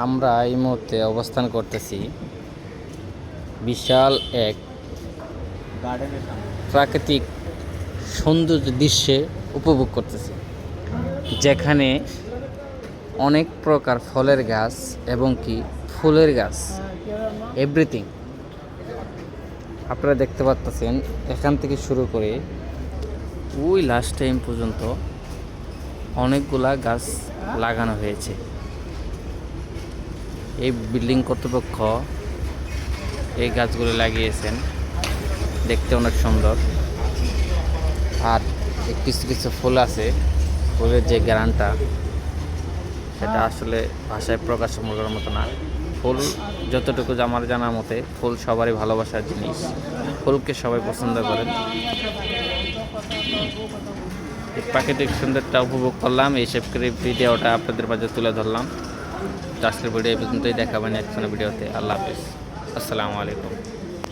আমরা এই মুহূর্তে অবস্থান করতেছি বিশাল এক প্রাকৃতিক সৌন্দর্য দৃশ্যে উপভোগ করতেছি, যেখানে অনেক প্রকার ফলের গাছ এবং কি ফুলের গাছ এভরিথিং আপনারা দেখতে পাচ্ছেন। এখান থেকে শুরু করে ওই লাস্ট টাইম পর্যন্ত অনেকগুলা গাছ লাগানো হয়েছে। এই বিল্ডিং কর্তৃপক্ষ এই গাছগুলো লাগিয়েছেন, দেখতে অনেক সুন্দর। আর কিছু কিছু ফুল আছে, ফুলের যে গ্রানটা সেটা আসলে ভাষায় প্রকাশ করার মতো না। ফুল যতটুকু আমার জানার মতে ফুল সবারই ভালোবাসার জিনিস, ফুলকে সবাই পছন্দ করেন। এই প্রাকৃতিক সৌন্দর্যটা উপভোগ করলাম, এইসব করে ভিডিওটা আপনাদের মাঝে তুলে ধরলাম। আজকের ভিডিও এই পর্যন্তই, দেখাবেন নেক্সট ভিডিওতে। আল্লাহ হাফিজ, আসসালামু আলাইকুম।